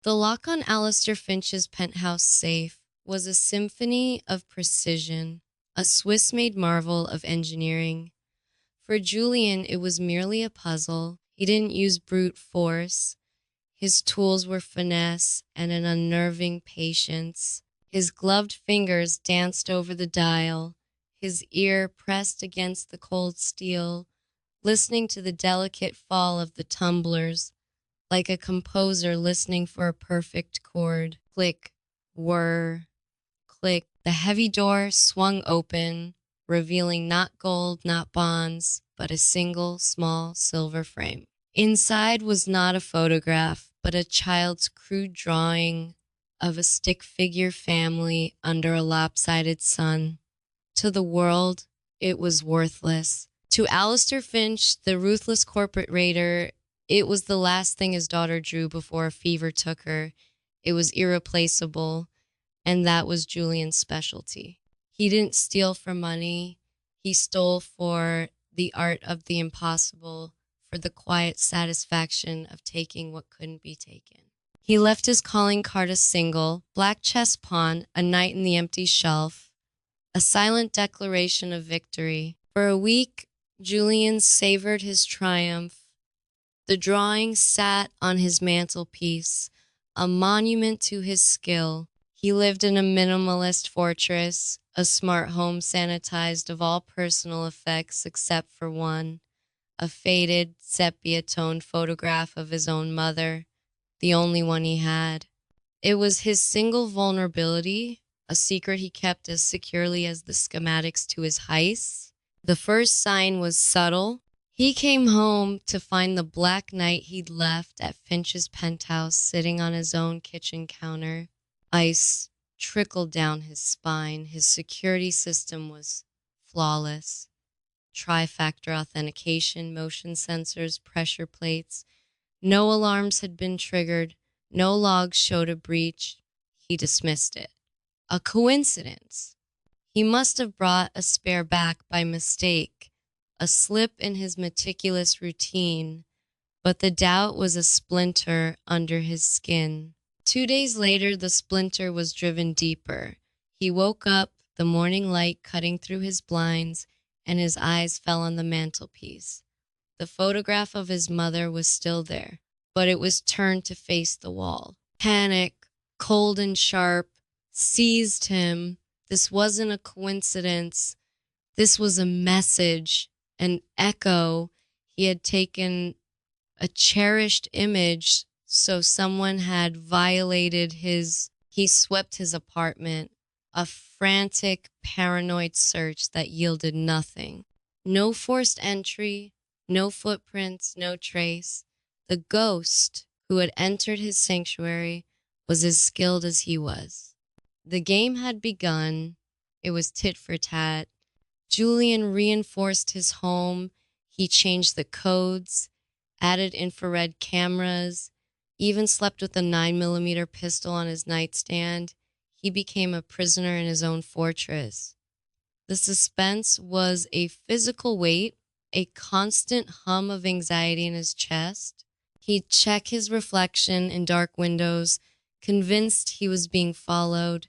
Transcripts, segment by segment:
The lock on Alistair Finch's penthouse safe was a symphony of precision, a Swiss-made marvel of engineering. For Julian, it was merely a puzzle. He didn't use brute force. His tools were finesse and an unnerving patience. His gloved fingers danced over the dial, his ear pressed against the cold steel, listening to the delicate fall of the tumblers, like a composer listening for a perfect chord. Click, whir, click. The heavy door swung open, revealing not gold, not bonds, but a single small silver frame. Inside was not a photograph, but a child's crude drawing of a stick figure family under a lopsided sun. To the world, it was worthless. To Alistair Finch, the ruthless corporate raider, it was the last thing his daughter drew before a fever took her. It was irreplaceable, and that was Julian's specialty. He didn't steal for money. He stole for the art of the impossible, for the quiet satisfaction of taking what couldn't be taken. He left his calling card a single, black chess pawn, a knight in the empty shelf, a silent declaration of victory. For a week, Julian savored his triumph. The drawing sat on his mantelpiece, a monument to his skill. He lived in a minimalist fortress, a smart home sanitized of all personal effects except for one, a faded, sepia-toned photograph of his own mother, the only one he had. It was his single vulnerability, a secret he kept as securely as the schematics to his heists. The first sign was subtle. He came home to find the black knight he'd left at Finch's penthouse sitting on his own kitchen counter. Ice trickled down his spine. His security system was flawless. Tri-factor authentication, motion sensors, pressure plates. No alarms had been triggered. No logs showed a breach. He dismissed it. A coincidence. He must have brought a spare back by mistake, a slip in his meticulous routine, but the doubt was a splinter under his skin. 2 days later, the splinter was driven deeper. He woke up, the morning light cutting through his blinds, and his eyes fell on the mantelpiece. The photograph of his mother was still there, but it was turned to face the wall. Panic, cold and sharp, seized him. This wasn't a coincidence. This was a message, an echo. He had taken a cherished image, so someone had violated he swept his apartment, a frantic, paranoid search that yielded nothing. No forced entry, no footprints, no trace. The ghost who had entered his sanctuary was as skilled as he was. The game had begun. It was tit for tat. Julian reinforced his home. He changed the codes, added infrared cameras, even slept with a 9mm pistol on his nightstand. He became a prisoner in his own fortress. The suspense was a physical weight, a constant hum of anxiety in his chest. He'd check his reflection in dark windows, convinced he was being followed.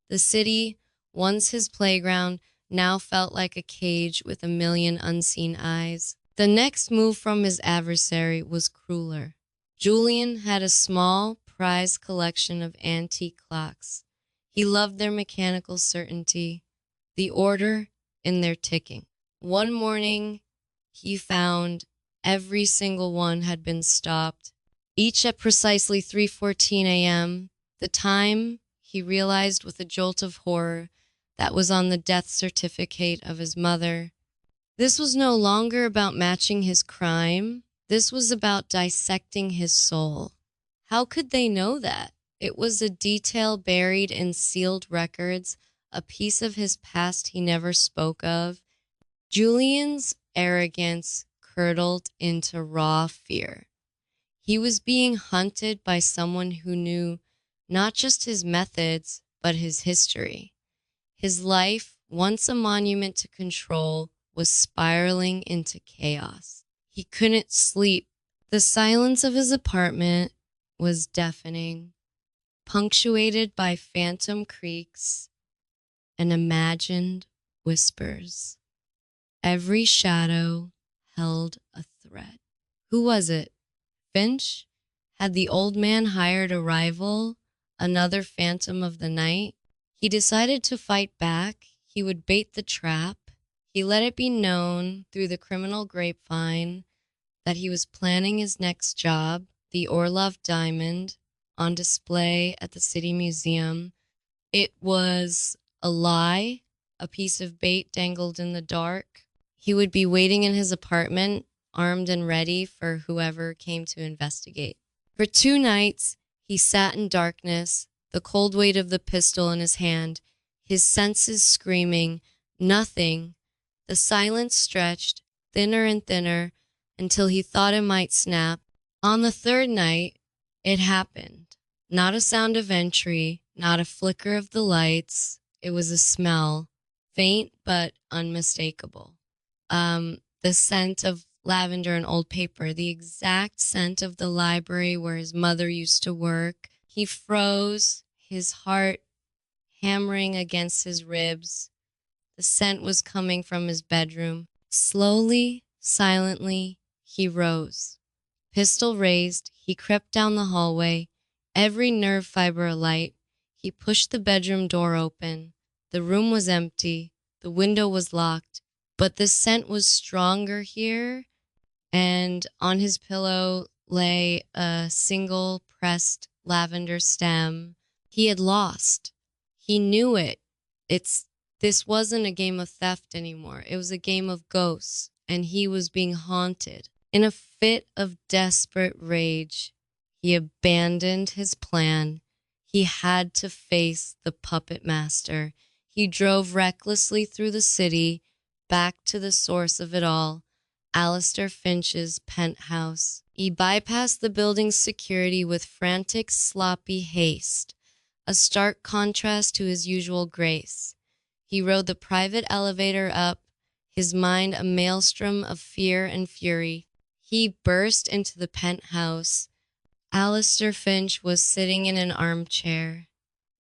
The city, once his playground, now felt like a cage with a million unseen eyes. The next move from his adversary was crueler. Julian had a small, prized collection of antique clocks. He loved their mechanical certainty, the order in their ticking. One morning, he found every single one had been stopped, each at precisely 3:14 a.m., the time, he realized with a jolt of horror, that was on the death certificate of his mother. This was no longer about matching his crime. This was about dissecting his soul. How could they know that? It was a detail buried in sealed records, a piece of his past he never spoke of. Julian's arrogance curdled into raw fear. He was being hunted by someone who knew not just his methods, but his history. His life, once a monument to control, was spiraling into chaos. He couldn't sleep. The silence of his apartment was deafening. punctuated by phantom creaks and imagined whispers. Every shadow held a threat. Who was it? Finch? Had the old man hired a rival, another phantom of the night? He decided to fight back. He would bait the trap. He let it be known through the criminal grapevine that he was planning his next job, the Orlov diamond, on display at the City Museum. It was a lie, a piece of bait dangled in the dark. He would be waiting in his apartment, armed and ready for whoever came to investigate. For 2 nights, he sat in darkness, the cold weight of the pistol in his hand, his senses screaming, nothing. The silence stretched, thinner and thinner, until he thought it might snap. On the 3rd night, it happened. Not a sound of entry, not a flicker of the lights. It was a smell, faint but unmistakable. The scent of lavender and old paper, the exact scent of the library where his mother used to work. He froze, his heart hammering against his ribs. The scent was coming from his bedroom. Slowly, silently, he rose. Pistol raised, he crept down the hallway, every nerve fiber alight. He pushed the bedroom door open. The room was empty. The window was locked. But the scent was stronger here, and on his pillow lay a single pressed lavender stem. He had lost. He knew it. This wasn't a game of theft anymore. It was a game of ghosts, and he was being haunted. In a fit of desperate rage, he abandoned his plan. He had to face the puppet master. He drove recklessly through the city, back to the source of it all, Alistair Finch's penthouse. He bypassed the building's security with frantic, sloppy haste, a stark contrast to his usual grace. He rode the private elevator up, his mind a maelstrom of fear and fury. He burst into the penthouse. Alistair Finch was sitting in an armchair,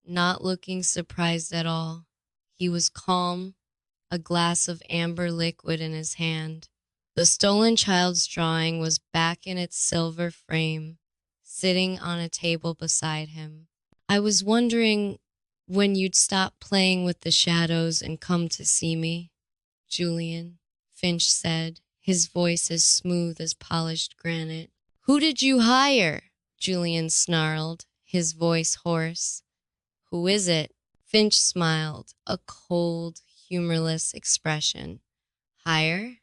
not looking surprised at all. He was calm, a glass of amber liquid in his hand. The stolen child's drawing was back in its silver frame, sitting on a table beside him. I was wondering when you'd stop playing with the shadows and come to see me, Julian, Finch said, his voice as smooth as polished granite. Who did you hire? Julian snarled, his voice hoarse. Who is it? Finch smiled, a cold, humorless expression. Hire?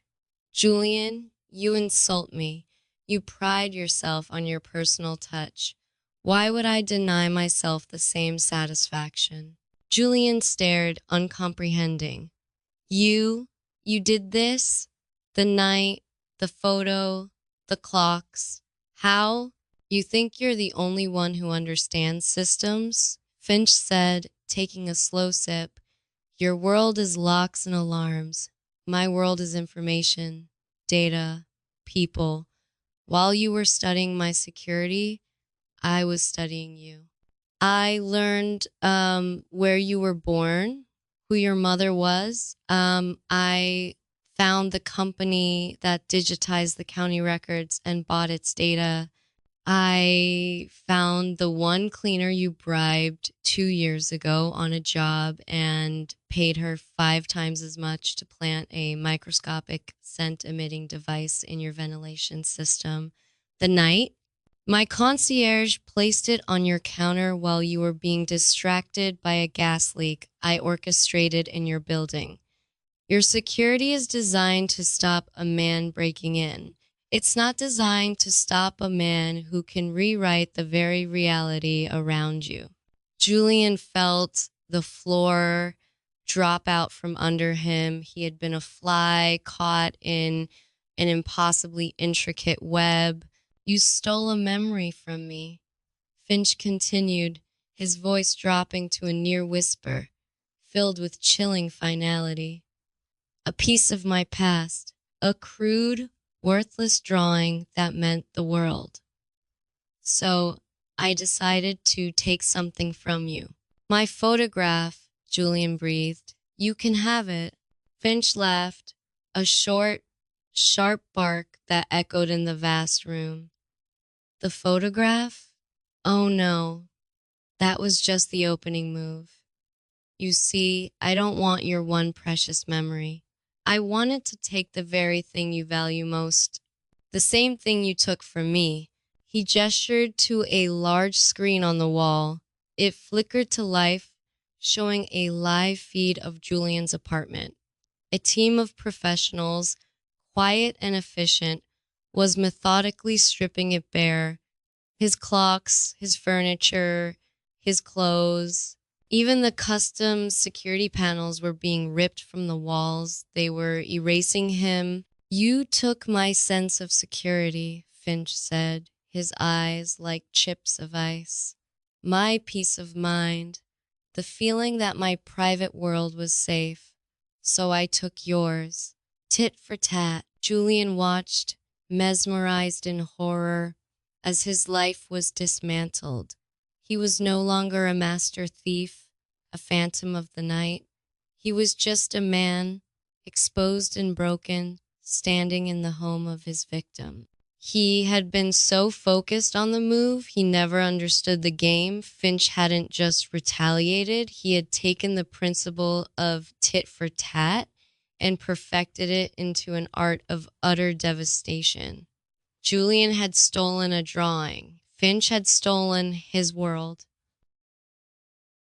Julian, you insult me. You pride yourself on your personal touch. Why would I deny myself the same satisfaction? Julian stared, uncomprehending. You did this? The night, the photo, the clocks. How? You think you're the only one who understands systems? Finch said, taking a slow sip. Your world is locks and alarms. My world is information, data, people. While you were studying my security, I was studying you. I learned where you were born, who your mother was. I found the company that digitized the county records and bought its data. I found the one cleaner you bribed 2 years ago on a job and paid her 5 times as much to plant a microscopic scent-emitting device in your ventilation system. The night, my concierge placed it on your counter while you were being distracted by a gas leak I orchestrated in your building. Your security is designed to stop a man breaking in. It's not designed to stop a man who can rewrite the very reality around you. Julian felt the floor drop out from under him. He had been a fly caught in an impossibly intricate web. You stole a memory from me. Finch continued, his voice dropping to a near whisper, filled with chilling finality. A piece of my past, a crude, worthless drawing that meant the world. So I decided to take something from you. My photograph, Julian breathed. You can have it. Finch laughed, a short, sharp bark that echoed in the vast room. The photograph? Oh no, that was just the opening move. You see, I don't want your one precious memory. I wanted to take the very thing you value most, the same thing you took from me. He gestured to a large screen on the wall. It flickered to life, showing a live feed of Julian's apartment. A team of professionals, quiet and efficient, was methodically stripping it bare. His clocks, his furniture, his clothes, even the custom security panels were being ripped from the walls. They were erasing him. You took my sense of security, Finch said, his eyes like chips of ice. My peace of mind, the feeling that my private world was safe. So I took yours. Tit for tat, Julian watched, mesmerized in horror, as his life was dismantled. He was no longer a master thief, a phantom of the night. He was just a man, exposed and broken, standing in the home of his victim. He had been so focused on the move, he never understood the game. Finch hadn't just retaliated, he had taken the principle of tit for tat and perfected it into an art of utter devastation. Julian had stolen a drawing. Finch had stolen his world.